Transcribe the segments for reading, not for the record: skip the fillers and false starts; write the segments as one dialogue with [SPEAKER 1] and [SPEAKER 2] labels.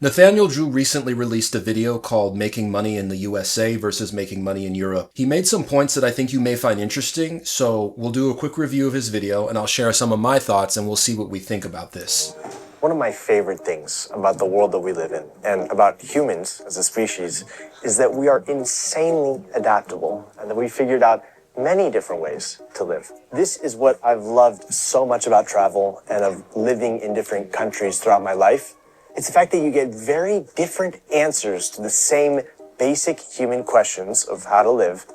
[SPEAKER 1] Nathaniel Drew recently released a video called Making Money in the USA versus Making Money in Europe. He made some points that I think you may find interesting, so we'll do a quick review of his video and I'll share some of my thoughts and we'll see what we think about this.
[SPEAKER 2] One of my favorite things about the world that we live in and about humans as a species is that we are insanely adaptable and that we figured out many different ways to live. This is what I've loved so much about travel and of living in different countries throughout my life. It's the fact that you get very different answers to the same basic human questions of how to live,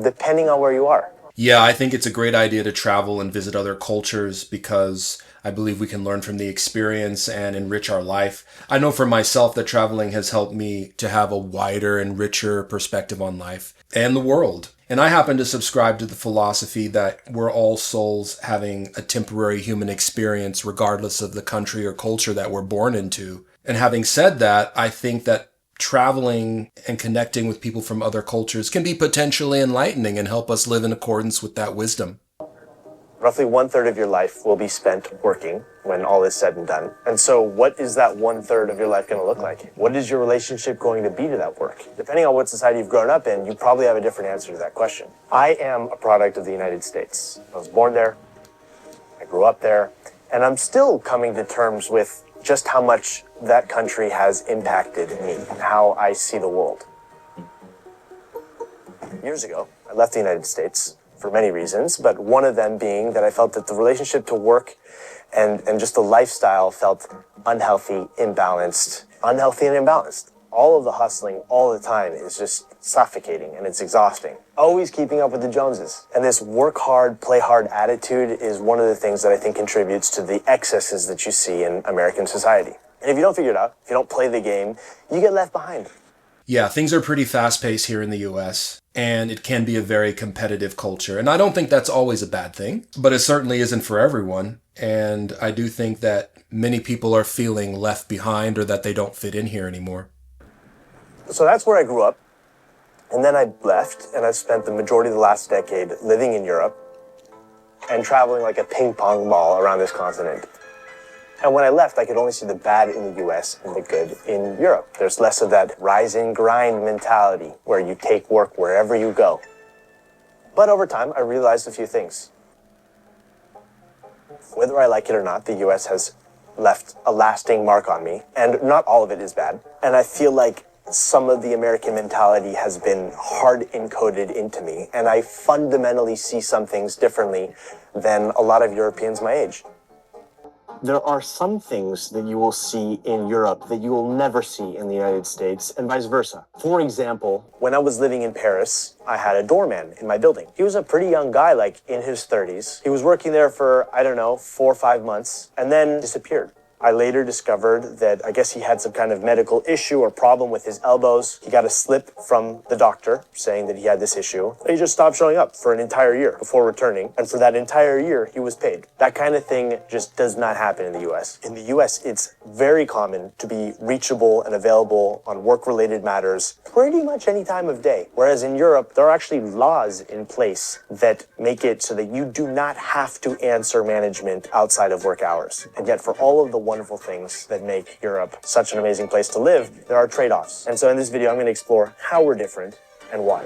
[SPEAKER 2] depending on where you are.
[SPEAKER 1] Yeah, I think it's a great idea to travel and visit other cultures because I believe we can learn from the experience and enrich our life. I know for myself that traveling has helped me to have a wider and richer perspective on life and the world. And I happen to subscribe to the philosophy that we're all souls having a temporary human experience regardless of the country or culture that we're born into. And having said that, I think that traveling and connecting with people from other cultures can be potentially enlightening and help us live in accordance with that wisdom.
[SPEAKER 2] Roughly 1/3 of your life will be spent working when all is said and done. And so what is that 1/3 of your life going to look like? What is your relationship going to be to that work? Depending on what society you've grown up in, you probably have a different answer to that question. I am a product of the United States. I was born there, I grew up there, and I'm still coming to terms with just how much that country has impacted me and how I see the world. Years ago, I left the United States for many reasons, but one of them being that I felt that the relationship to work and just the lifestyle felt unhealthy and imbalanced. All of the hustling all the time is just suffocating and it's exhausting. Always keeping up with the Joneses. And this work hard, play hard attitude is one of the things that I think contributes to the excesses that you see in American society. And if you don't figure it out, if you don't play the game, you get left behind.
[SPEAKER 1] Yeah, things are pretty fast-paced here in the US, and it can be a very competitive culture. And I don't think that's always a bad thing, but it certainly isn't for everyone. And I do think that many people are feeling left behind or that they don't fit in here anymore.
[SPEAKER 2] So that's where I grew up. And then I left, and I've spent the majority of the last decade living in Europe and traveling like a ping pong ball around this continent. And when I left, I could only see the bad in the US and the good in Europe. There's less of that rise and grind mentality where you take work wherever you go. But over time, I realized a few things. Whether I like it or not, the US has left a lasting mark on me, and not all of it is bad. And I feel like some of the American mentality has been hard encoded into me, and I fundamentally see some things differently than a lot of Europeans my age. There are some things that you will see in Europe that you will never see in the United States, and vice versa. For example, when I was living in Paris, I had a doorman in my building. He was a pretty young guy, like in his 30s. He was working there for, 4 or 5 months, and then disappeared. I later discovered that I guess he had some kind of medical issue or problem with his elbows. He got a slip from the doctor saying that he had this issue. He just stopped showing up for an entire year before returning. And for that entire year, he was paid. That kind of thing just does not happen in the US. In the US, it's very common to be reachable and available on work-related matters pretty much any time of day. Whereas in Europe, there are actually laws in place that make it so that you do not have to answer management outside of work hours. And yet for all of the wonderful things that make Europe such an amazing place to live, there are trade-offs. And so in this video, I'm going to explore how we're different and why.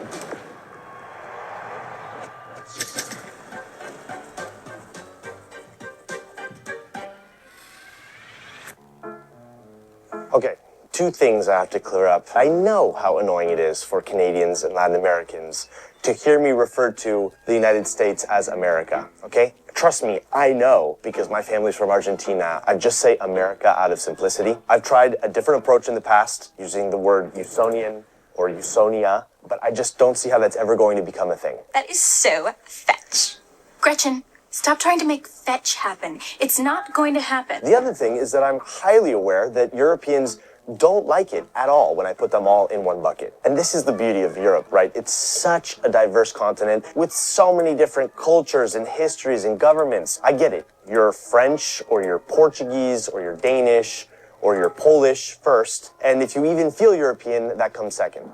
[SPEAKER 2] Okay, two things I have to clear up. I know how annoying it is for Canadians and Latin Americans to hear me refer to the United States as America, okay? Trust me, I know, because my family's from Argentina. I just say America out of simplicity. I've tried a different approach in the past, using the word Usonian or Usonia, but I just don't see how that's ever going to become a thing.
[SPEAKER 3] That is so fetch. Gretchen, stop trying to make fetch happen. It's not going to happen.
[SPEAKER 2] The other thing is that I'm highly aware that Europeans don't like it at all when I put them all in one bucket. And this is the beauty of Europe, right? It's such a diverse continent with so many different cultures and histories and governments. I get it. You're French or you're Portuguese or you're Danish or you're Polish first. And if you even feel European, that comes second.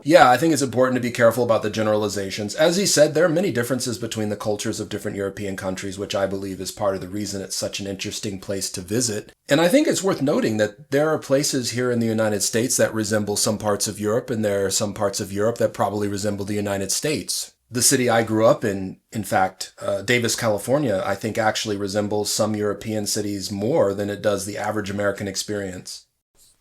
[SPEAKER 1] Yeah, I think it's important to be careful about the generalizations. As he said, there are many differences between the cultures of different European countries, which I believe is part of the reason it's such an interesting place to visit. And I think it's worth noting that there are places here in the United States that resemble some parts of Europe, and there are some parts of Europe that probably resemble the United States. The city I grew up in fact, Davis, California, I think actually resembles some European cities more than it does the average American experience.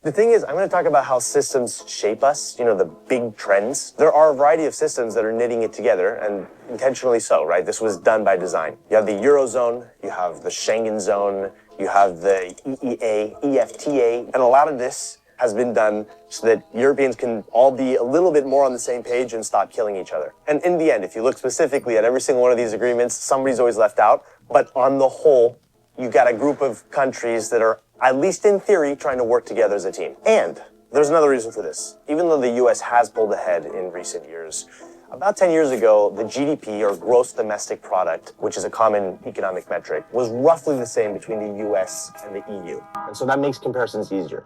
[SPEAKER 2] The thing is, I'm going to talk about how systems shape us, the big trends. There are a variety of systems that are knitting it together, and intentionally so, right? This was done by design. You have the Eurozone, you have the Schengen zone, you have the EEA, EFTA, and a lot of this has been done so that Europeans can all be a little bit more on the same page and stop killing each other. And in the end, if you look specifically at every single one of these agreements, somebody's always left out. But on the whole, you've got a group of countries that are, at least in theory, trying to work together as a team. And there's another reason for this. Even though the US has pulled ahead in recent years, about 10 years ago, the GDP, or gross domestic product, which is a common economic metric, was roughly the same between the US and the EU. And so that makes comparisons easier.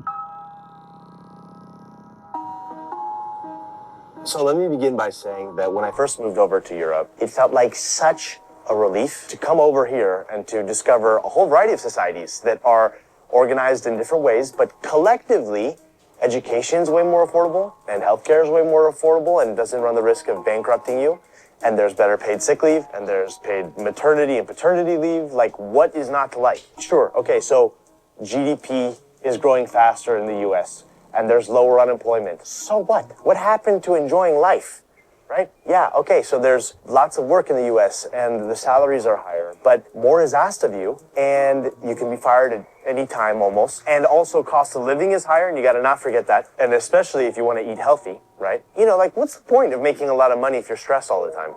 [SPEAKER 2] So let me begin by saying that when I first moved over to Europe, it felt like such a relief to come over here and to discover a whole variety of societies that are organized in different ways, but collectively, education is way more affordable, and healthcare is way more affordable, and doesn't run the risk of bankrupting you. And there's better paid sick leave, and there's paid maternity and paternity leave. Like, what is not to like? Sure, okay, so GDP is growing faster in the US, and there's lower unemployment. So what? What happened to enjoying life? Right? Yeah, okay, so there's lots of work in the US and the salaries are higher, but more is asked of you and you can be fired at any time almost. And also cost of living is higher and you gotta not forget that. And especially if you wanna eat healthy, right? What's the point of making a lot of money if you're stressed all the time?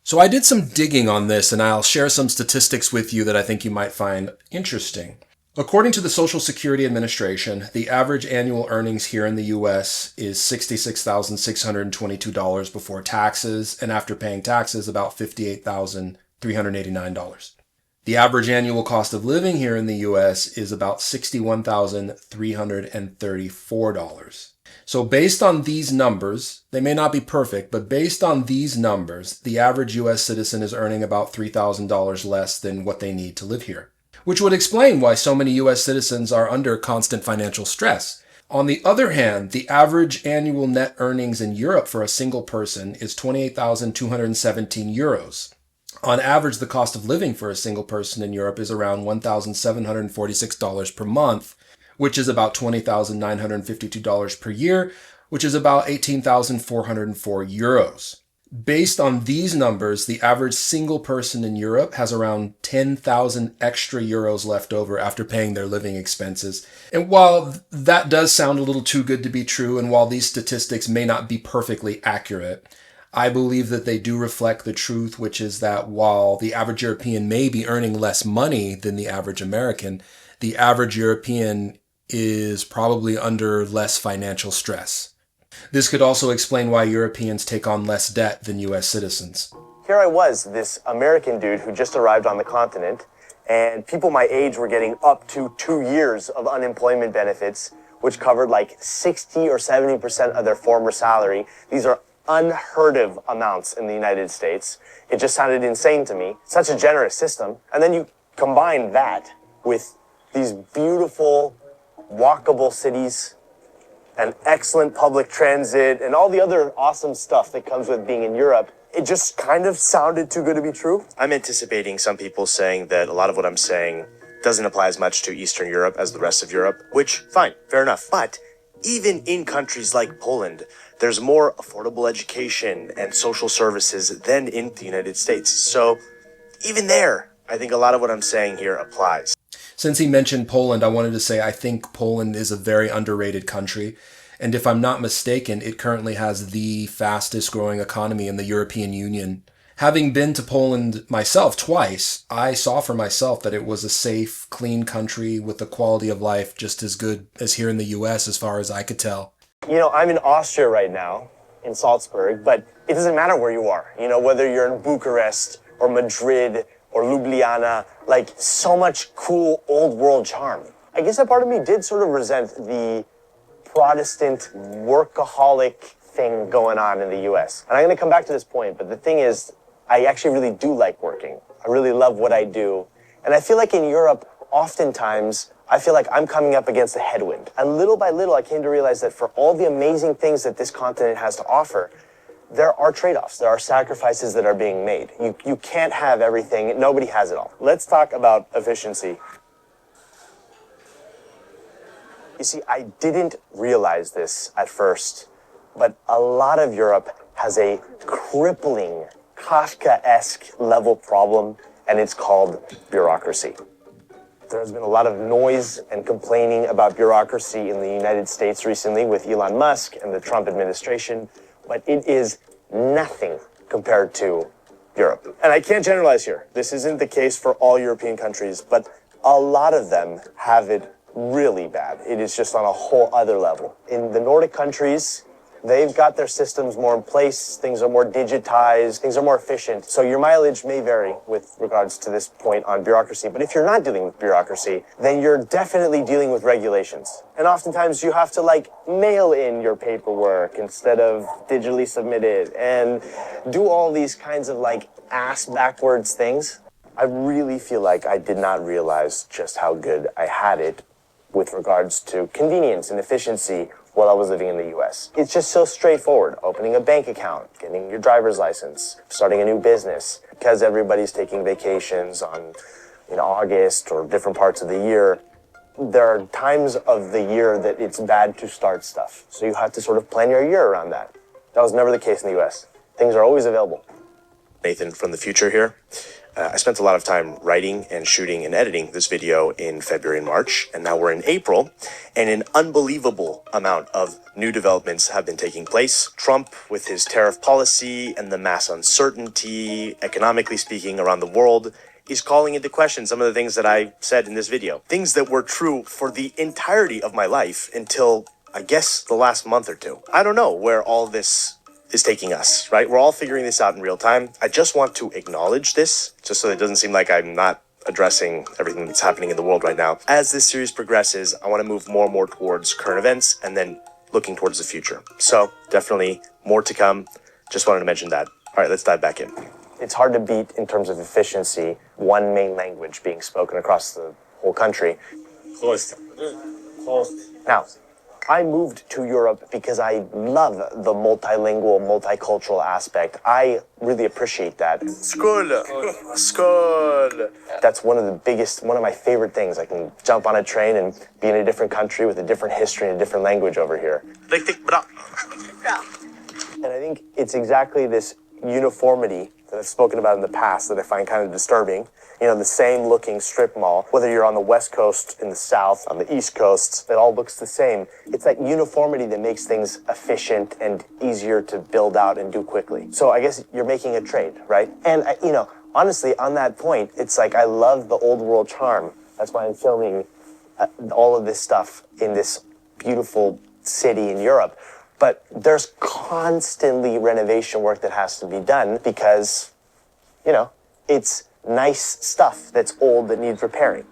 [SPEAKER 1] So I did some digging on this and I'll share some statistics with you that I think you might find interesting. According to the Social Security Administration, the average annual earnings here in the U.S. is $66,622 before taxes, and after paying taxes, about $58,389. The average annual cost of living here in the U.S. is about $61,334. So based on these numbers, they may not be perfect, but based on these numbers, the average U.S. citizen is earning about $3,000 less than what they need to live here, which would explain why so many U.S. citizens are under constant financial stress. On the other hand, the average annual net earnings in Europe for a single person is 28,217 euros. On average, the cost of living for a single person in Europe is around $1,746 per month, which is about $20,952 per year, which is about 18,404 euros. Based on these numbers, the average single person in Europe has around 10,000 extra euros left over after paying their living expenses. And while that does sound a little too good to be true, and while these statistics may not be perfectly accurate, I believe that they do reflect the truth, which is that while the average European may be earning less money than the average American, the average European is probably under less financial stress. This could also explain why Europeans take on less debt than US citizens.
[SPEAKER 2] Here I was, this American dude who just arrived on the continent, and people my age were getting up to 2 years of unemployment benefits, which covered like 60 or 70% of their former salary. These are unheard of amounts in the United States. It just sounded insane to me. Such a generous system. And then you combine that with these beautiful, walkable cities, and excellent public transit, and all the other awesome stuff that comes with being in Europe. It just kind of sounded too good to be true. I'm anticipating some people saying that a lot of what I'm saying doesn't apply as much to Eastern Europe as the rest of Europe, which, fine, fair enough. But even in countries like Poland, there's more affordable education and social services than in the United States. So even there, I think a lot of what I'm saying here applies.
[SPEAKER 1] Since he mentioned Poland, I wanted to say I think Poland is a very underrated country. And if I'm not mistaken, it currently has the fastest growing economy in the European Union. Having been to Poland myself twice, I saw for myself that it was a safe, clean country with a quality of life just as good as here in the US as far as I could tell.
[SPEAKER 2] I'm in Austria right now, in Salzburg, but it doesn't matter where you are. Whether you're in Bucharest or Madrid or Ljubljana, like so much cool old world charm. I guess a part of me did sort of resent the Protestant, workaholic, thing going on in the US. And I'm going to come back to this point, but the thing is, I actually really do like working. I really love what I do. And I feel like in Europe, oftentimes, I feel like I'm coming up against a headwind. And little by little, I came to realize that for all the amazing things that this continent has to offer, there are trade-offs. There are sacrifices that are being made. You can't have everything. Nobody has it all. Let's talk about efficiency. You see, I didn't realize this at first, but a lot of Europe has a crippling, Kafka-esque level problem, and it's called bureaucracy. There's been a lot of noise and complaining about bureaucracy in the United States recently with Elon Musk and the Trump administration, but it is nothing compared to Europe. And I can't generalize here. This isn't the case for all European countries, but a lot of them have it really bad. It is just on a whole other level. In the Nordic countries, they've got their systems more in place, things are more digitized, things are more efficient. So your mileage may vary with regards to this point on bureaucracy, but if you're not dealing with bureaucracy, then you're definitely dealing with regulations. And oftentimes you have to mail in your paperwork instead of digitally submit it and do all these kinds of ass backwards things. I really feel like I did not realize just how good I had it with regards to convenience and efficiency while I was living in the US. It's just so straightforward. Opening a bank account, getting your driver's license, starting a new business. Because everybody's taking vacations in August or different parts of the year, there are times of the year that it's bad to start stuff. So you have to sort of plan your year around that. That was never the case in the US. Things are always available. Nathan from the future here. I spent a lot of time writing and shooting and editing this video in February and March, and now we're in April, and an unbelievable amount of new developments have been taking place. Trump, with his tariff policy and the mass uncertainty, economically speaking, around the world, is calling into question some of the things that I said in this video. Things that were true for the entirety of my life until, I guess, the last month or two. I don't know where all this is taking us, right? We're all figuring this out in real time. I just want to acknowledge this, just so it doesn't seem like I'm not addressing everything that's happening in the world right now. As this series progresses, I want to move more and more towards current events and then looking towards the future. So definitely more to come. Just wanted to mention that. All right, let's dive back in. It's hard to beat in terms of efficiency, one main language being spoken across the whole country. Now, I moved to Europe because I love the multilingual, multicultural aspect. I really appreciate that. Skål! Skål! That's one of my favorite things. I can jump on a train and be in a different country with a different history and a different language over here. Riktigt bra. And I think it's exactly this uniformity that I've spoken about in the past that I find kind of disturbing. The same looking strip mall, whether you're on the West Coast, in the South, on the East Coast, it all looks the same. It's that uniformity that makes things efficient and easier to build out and do quickly. So I guess you're making a trade, right? And, honestly, on that point, it's I love the old world charm. That's why I'm filming all of this stuff in this beautiful city in Europe. But there's constantly renovation work that has to be done because, it's nice stuff that's old that needs repairing.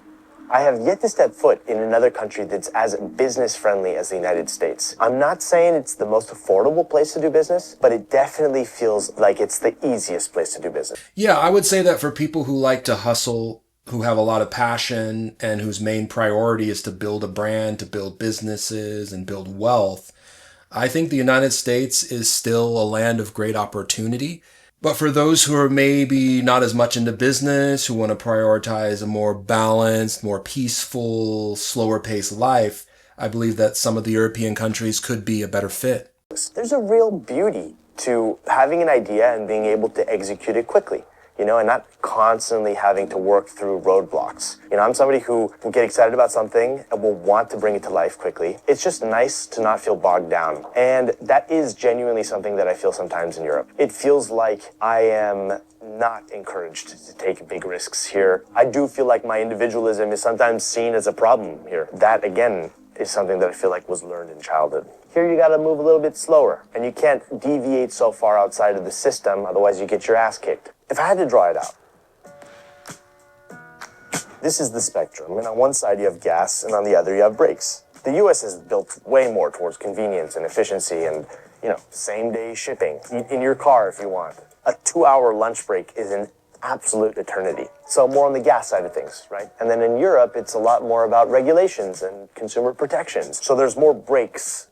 [SPEAKER 2] I have yet to step foot in another country that's as business friendly as the United States. I'm not saying it's the most affordable place to do business, but it definitely feels like it's the easiest place to do business.
[SPEAKER 1] Yeah, I would say that for people who like to hustle, who have a lot of passion, and whose main priority is to build a brand, to build businesses, and build wealth, I think the United States is still a land of great opportunity. But for those who are maybe not as much into business, who want to prioritize a more balanced, more peaceful, slower paced life, I believe that some of the European countries could be a better fit.
[SPEAKER 2] There's a real beauty to having an idea and being able to execute it quickly, and not constantly having to work through roadblocks. I'm somebody who will get excited about something and will want to bring it to life quickly. It's just nice to not feel bogged down. And that is genuinely something that I feel sometimes in Europe. It feels like I am not encouraged to take big risks here. I do feel like my individualism is sometimes seen as a problem here. That, again, is something that I feel like was learned in childhood. Here you gotta move a little bit slower, and you can't deviate so far outside of the system, otherwise you get your ass kicked. If I had to draw it out, this is the spectrum, and on one side you have gas, and on the other you have brakes. The US is built way more towards convenience and efficiency and, same day shipping. Eat in your car if you want. A 2-hour lunch break is an absolute eternity. So more on the gas side of things, right? And then in Europe, it's a lot more about regulations and consumer protections. So there's more breaks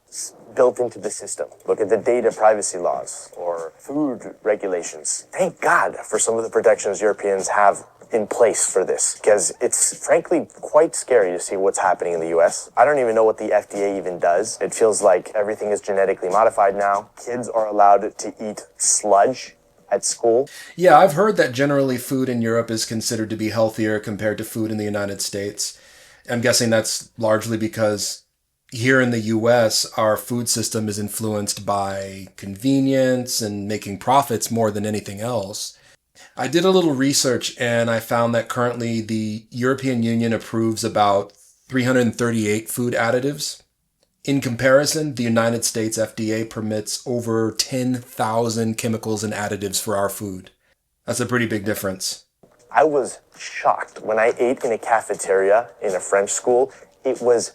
[SPEAKER 2] built into the system. Look at the data privacy laws or food regulations. Thank God for some of the protections Europeans have in place for this, because it's frankly quite scary to see what's happening in the US. I don't even know what the FDA even does. It feels like everything is genetically modified now. Kids are allowed to eat sludge at school.
[SPEAKER 1] Yeah, I've heard that generally food in Europe is considered to be healthier compared to food in the United States. I'm guessing that's largely because here in the US, our food system is influenced by convenience and making profits more than anything else. I did a little research and I found that currently the European Union approves about 338 food additives. In comparison, the United States FDA permits over 10,000 chemicals and additives for our food. That's a pretty big difference.
[SPEAKER 2] I was shocked when I ate in a cafeteria in a French school. It was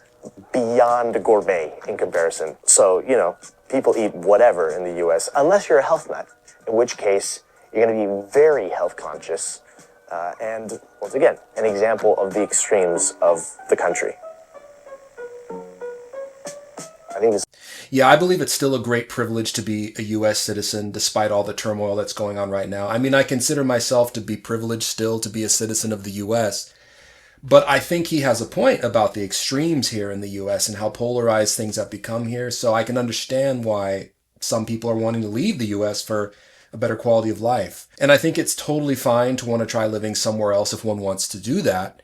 [SPEAKER 2] beyond gourmet in comparison. So, people eat whatever in the US, unless you're a health nut, in which case you're going to be very health conscious. And once again, an example of the extremes of the country.
[SPEAKER 1] Yeah, I believe it's still a great privilege to be a US citizen despite all the turmoil that's going on right now. I mean, I consider myself to be privileged still to be a citizen of the US, but I think he has a point about the extremes here in the US and how polarized things have become here. So I can understand why some people are wanting to leave the US for a better quality of life. And I think it's totally fine to want to try living somewhere else if one wants to do that.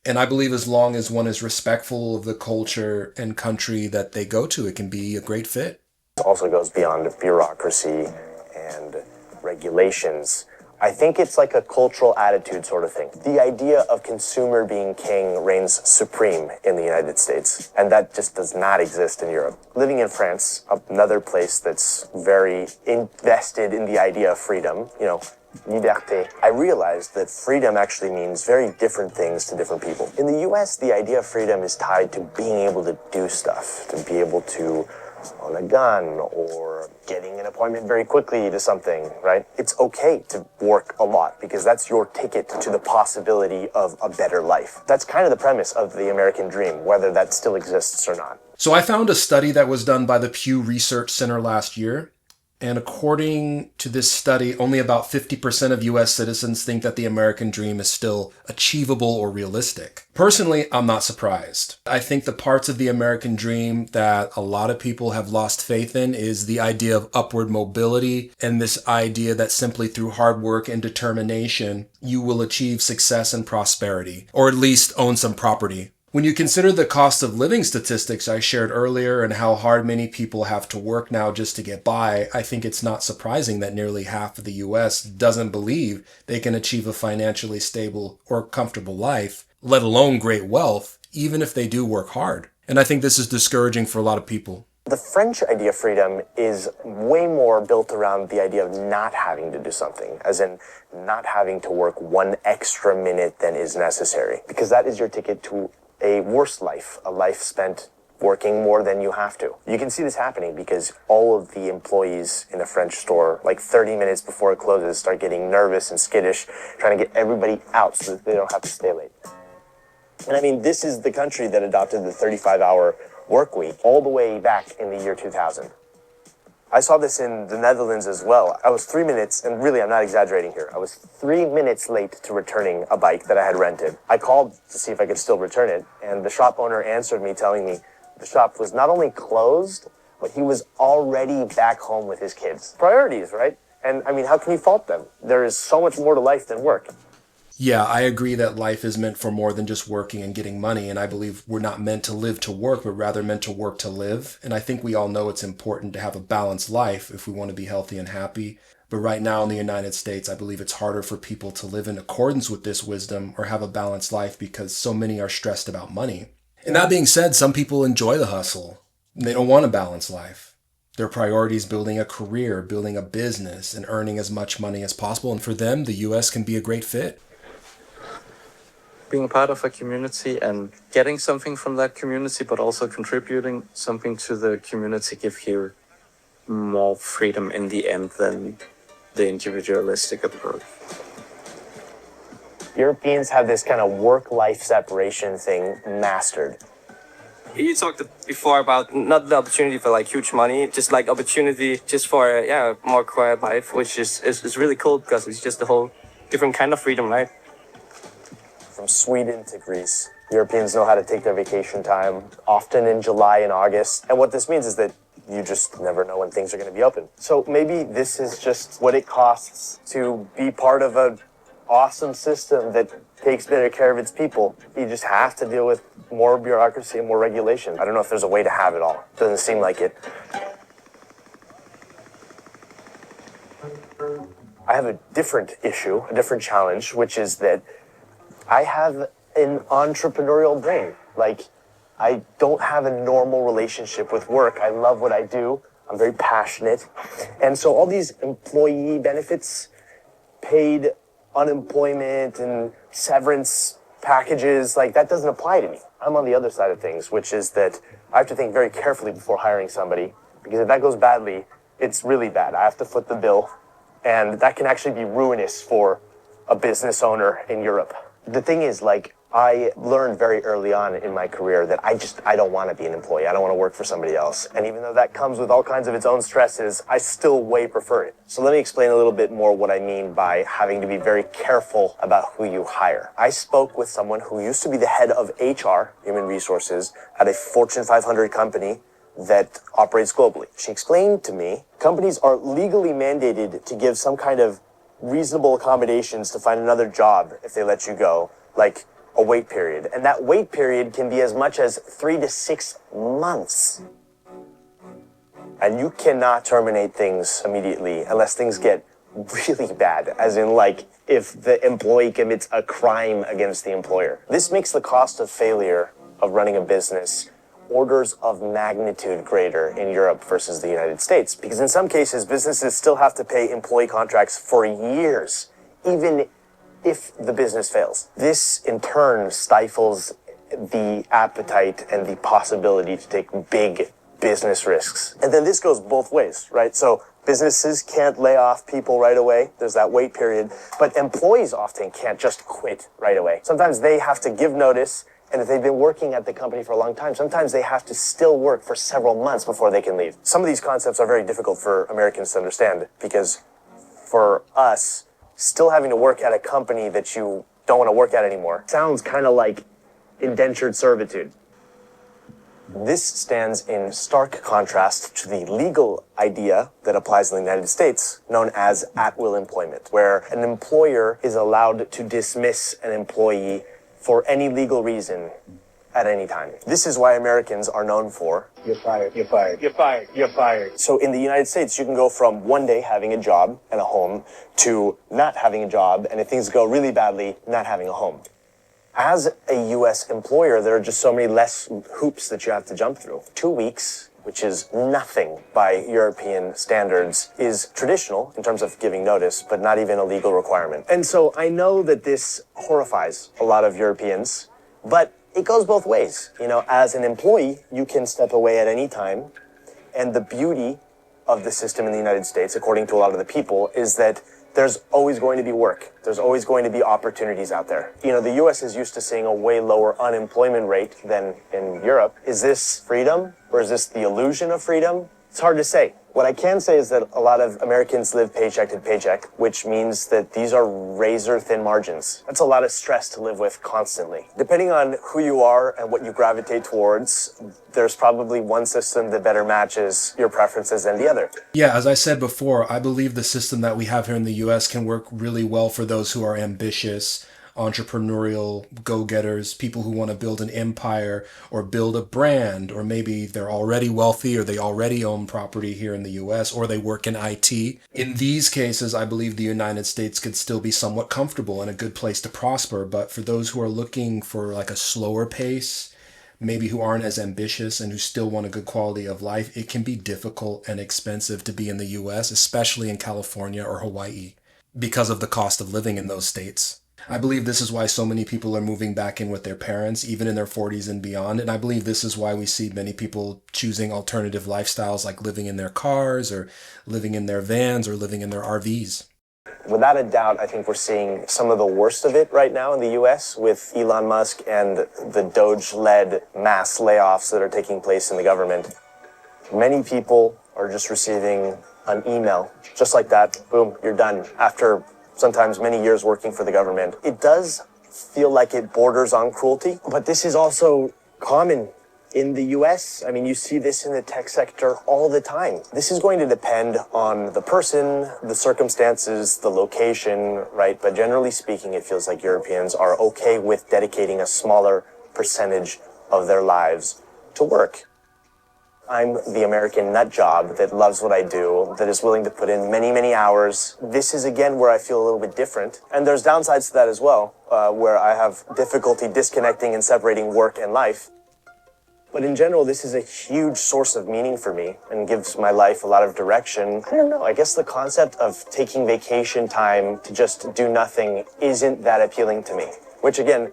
[SPEAKER 1] And I believe as long as one is respectful of the culture and country that they go to, it can be a great fit.
[SPEAKER 2] It also goes beyond bureaucracy and regulations. I think it's like a cultural attitude sort of thing. The idea of consumer being king reigns supreme in the United States, and that just does not exist in Europe. Living in France, another place that's very invested in the idea of freedom, liberté, I realized that freedom actually means very different things to different people. In the US, the idea of freedom is tied to being able to do stuff, to be able to own a gun or getting an appointment very quickly to something, right? It's okay to work a lot because that's your ticket to the possibility of a better life. That's kind of the premise of the American dream, whether that still exists or not.
[SPEAKER 1] So I found a study that was done by the Pew Research Center last year. And according to this study, only about 50% of US citizens think that the American dream is still achievable or realistic. Personally, I'm not surprised. I think the parts of the American dream that a lot of people have lost faith in is the idea of upward mobility and this idea that simply through hard work and determination, you will achieve success and prosperity, or at least own some property. When you consider the cost of living statistics I shared earlier and how hard many people have to work now just to get by, I think it's not surprising that nearly half of the US doesn't believe they can achieve a financially stable or comfortable life, let alone great wealth, even if they do work hard. And I think this is discouraging for a lot of people.
[SPEAKER 2] The French idea of freedom is way more built around the idea of not having to do something, as in not having to work one extra minute than is necessary, because that is your ticket to a worse life, a life spent working more than you have to. You can see this happening because all of the employees in a French store, like 30 minutes before it closes, start getting nervous and skittish, trying to get everybody out so that they don't have to stay late. And I mean, this is the country that adopted the 35-hour work week all the way back in the year 2000. I saw this in the Netherlands as well. I was 3 minutes, and really I'm not exaggerating here, I was 3 minutes late to returning a bike that I had rented. I called to see if I could still return it, and the shop owner answered me telling me the shop was not only closed, but he was already back home with his kids. Priorities, right? And I mean, how can you fault them? There is so much more to life than work.
[SPEAKER 1] Yeah, I agree that life is meant for more than just working and getting money, and I believe we're not meant to live to work, but rather meant to work to live. And I think we all know it's important to have a balanced life if we want to be healthy and happy. But right now in the United States, I believe it's harder for people to live in accordance with this wisdom or have a balanced life because so many are stressed about money. And that being said, some people enjoy the hustle. They don't want a balanced life. Their priority is building a career, building a business, and earning as much money as possible. And for them, the US can be a great fit.
[SPEAKER 4] being a part of a community and getting something from that community, but also contributing something to the community give you more freedom in the end than the individualistic approach.
[SPEAKER 2] Europeans have this kind of work-life separation thing mastered.
[SPEAKER 5] You talked before about not the opportunity for like huge money, just like opportunity just for more quiet life, which is really cool because it's just a whole different kind of freedom, right?
[SPEAKER 2] From Sweden to Greece, Europeans know how to take their vacation time, often in July and August. And what this means is that you just never know when things are going to be open. So maybe this is just what it costs to be part of an awesome system that takes better care of its people. You just have to deal with more bureaucracy and more regulation. I don't know if there's a way to have it all. Doesn't seem like it. I have a different issue, a different challenge, which is that I have an entrepreneurial brain. Like, I don't have a normal relationship with work. I love what I do. I'm very passionate. And so all these employee benefits, paid unemployment and severance packages, like that doesn't apply to me. I'm on the other side of things, which is that I have to think very carefully before hiring somebody, because if that goes badly, it's really bad. I have to foot the bill, and that can actually be ruinous for a business owner in Europe. The thing is, like, I learned very early on in my career that I don't want to be an employee. I don't want to work for somebody else. And even though that comes with all kinds of its own stresses, I still way prefer it. So let me explain a little bit more what I mean by having to be very careful about who you hire. I spoke with someone who used to be the head of HR, human resources, at a Fortune 500 company that operates globally. She explained to me, companies are legally mandated to give some kind of reasonable accommodations to find another job if they let you go, like a wait period. And that wait period can be as much as 3 to 6 months. And you cannot terminate things immediately unless things get really bad, as in like if the employee commits a crime against the employer. This makes the cost of failure of running a business orders of magnitude greater in Europe versus the United States, because in some cases businesses still have to pay employee contracts for years, even if the business fails. This in turn stifles the appetite and the possibility to take big business risks. And then this goes both ways, right? So businesses can't lay off people right away. There's that wait period. But employees often can't just quit right away. Sometimes they have to give notice. And if they've been working at the company for a long time, sometimes they have to still work for several months before they can leave. Some of these concepts are very difficult for Americans to understand, because for us, still having to work at a company that you don't want to work at anymore sounds kind of like indentured servitude. This stands in stark contrast to the legal idea that applies in the United States, known as at-will employment, where an employer is allowed to dismiss an employee for any legal reason at any time. This is why Americans are known for, you're fired, you're fired, you're fired, you're fired. So in the United States, you can go from one day having a job and a home to not having a job, and if things go really badly, not having a home. As a US employer, there are just so many less hoops that you have to jump through. 2 weeks, which is nothing by European standards, is traditional in terms of giving notice, but not even a legal requirement. And so I know that this horrifies a lot of Europeans, but it goes both ways. You know, as an employee, you can step away at any time. And the beauty of the system in the United States, according to a lot of the people, is that there's always going to be work. There's always going to be opportunities out there. You know, the US is used to seeing a way lower unemployment rate than in Europe. Is this freedom, or is this the illusion of freedom? It's hard to say. What I can say is that a lot of Americans live paycheck to paycheck, which means that these are razor-thin margins. That's a lot of stress to live with constantly. Depending on who you are and what you gravitate towards, there's probably one system that better matches your preferences than the other.
[SPEAKER 1] Yeah, as I said before, I believe the system that we have here in the US can work really well for those who are ambitious, entrepreneurial go-getters, people who want to build an empire or build a brand, or maybe they're already wealthy or they already own property here in the US, or they work in IT. In these cases, I believe the United States could still be somewhat comfortable and a good place to prosper. But for those who are looking for like a slower pace, maybe who aren't as ambitious and who still want a good quality of life, it can be difficult and expensive to be in the US, especially in California or Hawaii, because of the cost of living in those states. I believe this is why so many people are moving back in with their parents, even in their 40s and beyond. And I believe this is why we see many people choosing alternative lifestyles like living in their cars or living in their vans or living in their RVs.
[SPEAKER 2] Without a doubt, I think we're seeing some of the worst of it right now in the US with Elon Musk and the Doge-led mass layoffs that are taking place in the government. Many people are just receiving an email, just like that, boom, you're done, after sometimes many years working for the government. It does feel like it borders on cruelty, but this is also common in the US. I mean, you see this in the tech sector all the time. This is going to depend on the person, the circumstances, the location, right? But generally speaking, it feels like Europeans are okay with dedicating a smaller percentage of their lives to work. I'm the American nut job that loves what I do, that is willing to put in many, many hours. This is, again, where I feel a little bit different. And there's downsides to that as well, where I have difficulty disconnecting and separating work and life. But in general, this is a huge source of meaning for me and gives my life a lot of direction. I don't know, I guess the concept of taking vacation time to just do nothing isn't that appealing to me, which again,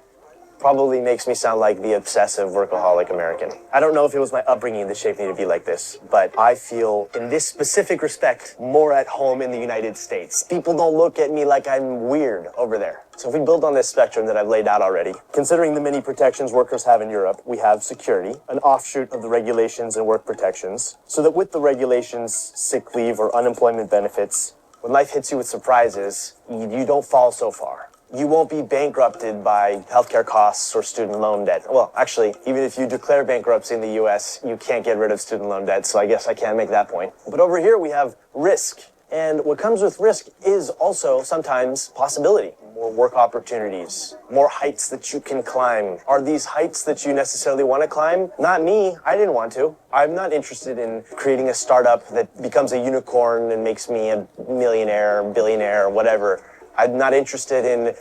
[SPEAKER 2] probably makes me sound like the obsessive workaholic American. I don't know if it was my upbringing that shaped me to be like this, but I feel in this specific respect more at home in the United States. People don't look at me like I'm weird over there. So if we build on this spectrum that I've laid out already, considering the many protections workers have in Europe, we have security, an offshoot of the regulations and work protections, so that with the regulations, sick leave or unemployment benefits, when life hits you with surprises, you don't fall so far. You won't be bankrupted by healthcare costs or student loan debt. Well, actually, even if you declare bankruptcy in the US, you can't get rid of student loan debt, so I guess I can't make that point. But over here, we have risk. And what comes with risk is also sometimes possibility. More work opportunities, more heights that you can climb. Are these heights that you necessarily want to climb? Not me. I didn't want to. I'm not interested in creating a startup that becomes a unicorn and makes me a millionaire, billionaire, whatever. I'm not interested in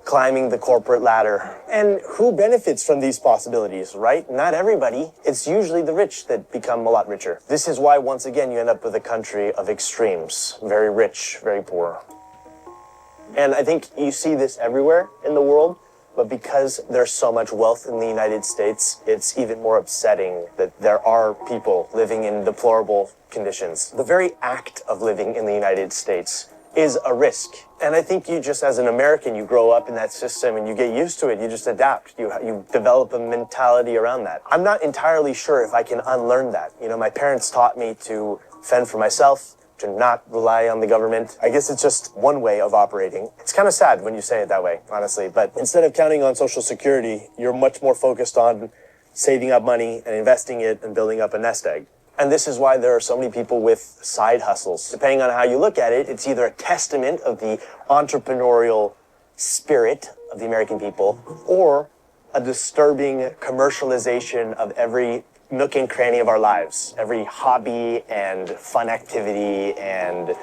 [SPEAKER 2] climbing the corporate ladder. And who benefits from these possibilities, right? Not everybody. It's usually the rich that become a lot richer. This is why, once again, you end up with a country of extremes. Very rich, very poor. And I think you see this everywhere in the world, but because there's so much wealth in the United States, it's even more upsetting that there are people living in deplorable conditions. The very act of living in the United States is a risk. And I think you just, as an American, you grow up in that system and you get used to it. You just adapt. You develop a mentality around that. I'm not entirely sure if I can unlearn that. You know, my parents taught me to fend for myself, to not rely on the government. I guess it's just one way of operating. It's kind of sad when you say it that way, honestly. But instead of counting on Social Security, you're much more focused on saving up money and investing it and building up a nest egg. And this is why there are so many people with side hustles. Depending on how you look at it, it's either a testament of the entrepreneurial spirit of the American people or a disturbing commercialization of every nook and cranny of our lives, every hobby and fun activity and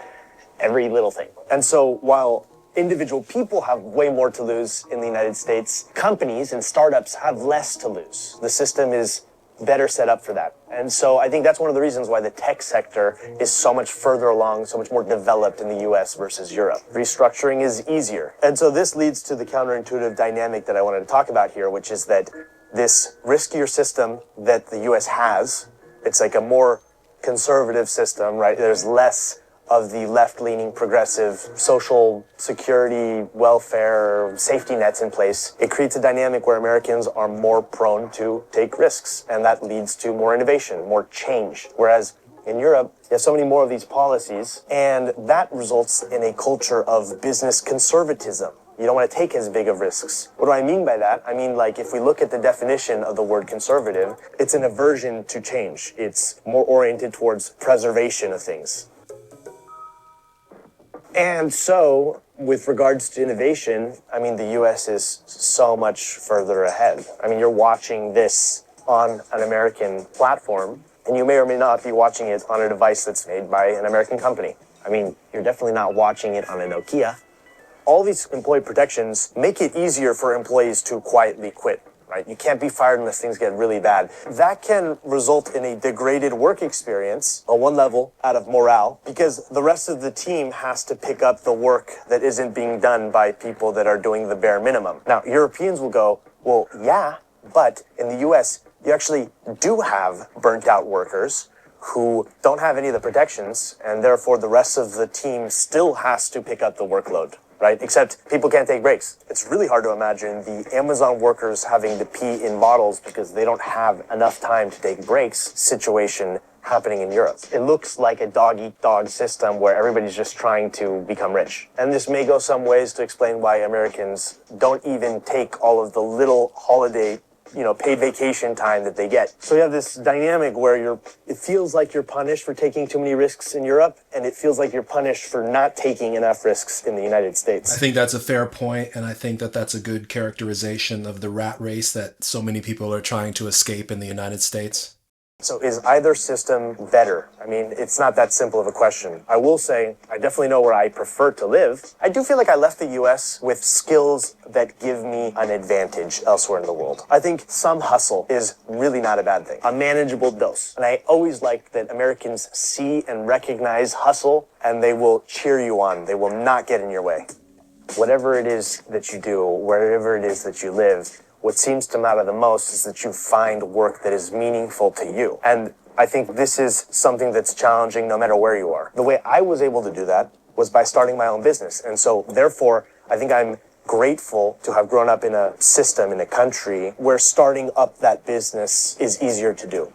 [SPEAKER 2] every little thing. And so while individual people have way more to lose in the United States, companies and startups have less to lose. The system is better set up for that. And so I think that's one of the reasons why the tech sector is so much further along, so much more developed in the US versus Europe. Restructuring is easier. And so this leads to the counterintuitive dynamic that I wanted to talk about here, which is that this riskier system that the US has, it's like a more conservative system, right? There's less of the left-leaning progressive social security, welfare, safety nets in place. It creates a dynamic where Americans are more prone to take risks, and that leads to more innovation, more change. Whereas in Europe, you have so many more of these policies, and that results in a culture of business conservatism. You don't want to take as big of risks. What do I mean by that? I mean, like, if we look at the definition of the word conservative, it's an aversion to change. It's more oriented towards preservation of things. And so, with regards to innovation, I mean, the US is so much further ahead. I mean, you're watching this on an American platform, and you may or may not be watching it on a device that's made by an American company. I mean, you're definitely not watching it on a Nokia. All these employee protections make it easier for employees to quietly quit. right? You can't be fired unless things get really bad. That can result in a degraded work experience on one level out of morale, because the rest of the team has to pick up the work that isn't being done by people that are doing the bare minimum. Now, Europeans will go, well, yeah, but in the US, you actually do have burnt out workers who don't have any of the protections, and therefore the rest of the team still has to pick up the workload, right? Except people can't take breaks. It's really hard to imagine the Amazon workers having to pee in bottles because they don't have enough time to take breaks situation happening in Europe. It looks like a dog-eat-dog system where everybody's just trying to become rich. And this may go some ways to explain why Americans don't even take all of the little holiday paid vacation time that they get. So you have this dynamic where it feels like you're punished for taking too many risks in Europe, and it feels like you're punished for not taking enough risks in the United States.
[SPEAKER 1] I think that's a fair point, and I think that that's a good characterization of the rat race that so many people are trying to escape in the United States.
[SPEAKER 2] So is either system better? I mean, it's not that simple of a question. I will say I definitely know where I prefer to live. I do feel like I left the US with skills that give me an advantage elsewhere in the world. I think some hustle is really not a bad thing, a manageable dose. And I always like that Americans see and recognize hustle, and they will cheer you on. They will not get in your way. Whatever it is that you do, wherever it is that you live, what seems to matter the most is that you find work that is meaningful to you. And I think this is something that's challenging no matter where you are. The way I was able to do that was by starting my own business. And so therefore, I think I'm grateful to have grown up in a system, in a country where starting up that business is easier to do.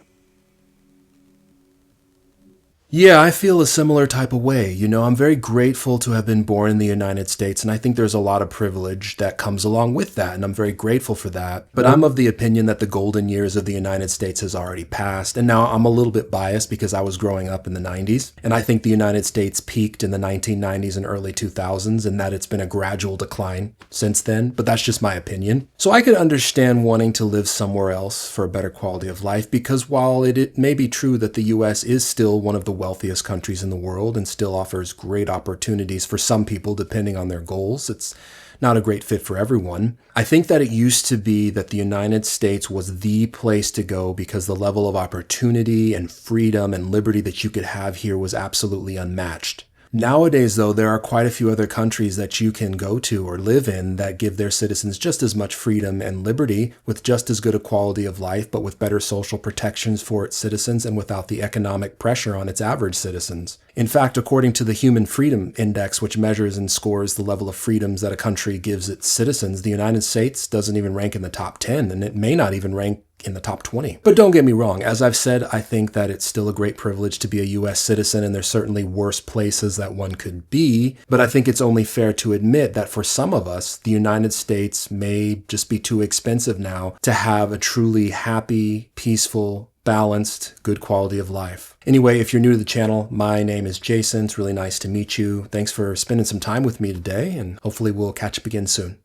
[SPEAKER 1] Yeah, I feel a similar type of way. I'm very grateful to have been born in the United States, and I think there's a lot of privilege that comes along with that, and I'm very grateful for that. But I'm of the opinion that the golden years of the United States has already passed, and now I'm a little bit biased because I was growing up in the 90s, and I think the United States peaked in the 1990s and early 2000s, and that it's been a gradual decline since then, but that's just my opinion. So I could understand wanting to live somewhere else for a better quality of life, because while it may be true that the US is still one of the wealthiest countries in the world and still offers great opportunities for some people depending on their goals, it's not a great fit for everyone. I think that it used to be that the United States was the place to go because the level of opportunity and freedom and liberty that you could have here was absolutely unmatched. Nowadays, though, there are quite a few other countries that you can go to or live in that give their citizens just as much freedom and liberty with just as good a quality of life, but with better social protections for its citizens and without the economic pressure on its average citizens. In fact, according to the Human Freedom Index, which measures and scores the level of freedoms that a country gives its citizens, the United States doesn't even rank in the top 10, and it may not even rank in the top 20. But don't get me wrong, as I've said, I think that it's still a great privilege to be a US citizen, and there's certainly worse places that one could be, but I think it's only fair to admit that for some of us, the United States may just be too expensive now to have a truly happy, peaceful, balanced, good quality of life. Anyway, if you're new to the channel, my name is Jason. It's really nice to meet you. Thanks for spending some time with me today, and hopefully we'll catch up again soon.